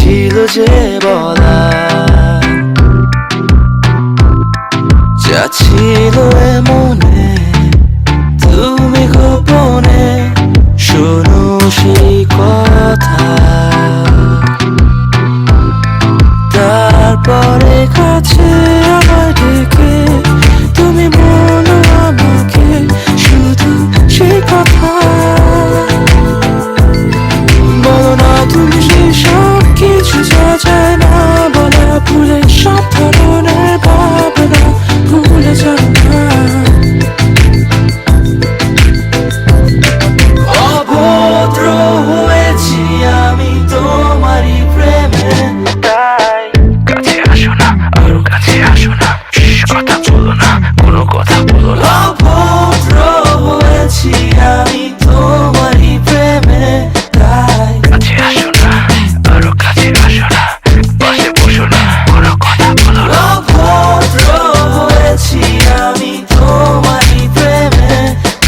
ছিল যে বলা, যা ছিল মনে তুমি গোপনে শোনো সেই কথা। তারপরে কাছে আমার ডেকে তুমি বলো আমাকে শুধু সেই কথা। বলো না তুমি সেই সব কিছু যা যায় না বলা, ভুলে সব ধরনের ভাবনা ভুলে যাও না। অভদ্র হয়েছি আমি তোমারই প্রেমে, তাই কাছে আসো না, আরো কাছে আসো না, কথা বলো না, কোনো কথা বলো না। অভদ্র হয়েছি আমি তোমারই প্রেমে, তাই কাছে আসো না, আরো কাছে আসো না, পাশে বসো না, কোনো কথা বলো না। অভদ্র হয়েছি আমি তোমারই প্রেমে,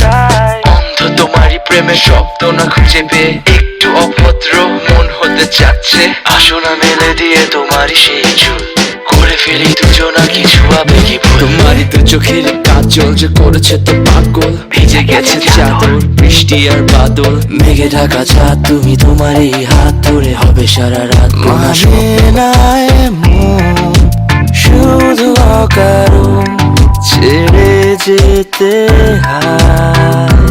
তাই অন্ধ তোমারই প্রেমে শব্দ না খুঁজে পেয়ে একটু অভদ্র মন হতে চাচ্ছে। আসো না মেলে দিয়ে তোমারই সেই চুল, করে ফেলি দুজনা কিছু আবেগী ভুল। তোমারই তো চোখের কাজল যে করেছে তো পাগল, ভিজে গেছে চাদর বৃষ্টি আর বাদল, মেঘে ঢাকা চাঁদ তুমি তোমারই হাত ধরে হবে সারা রাত। মানে না মন শুধু অকারণ ছেড়ে যেতে হয়।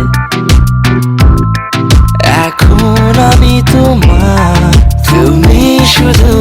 এখন আমি তোমার, তুমি শুধু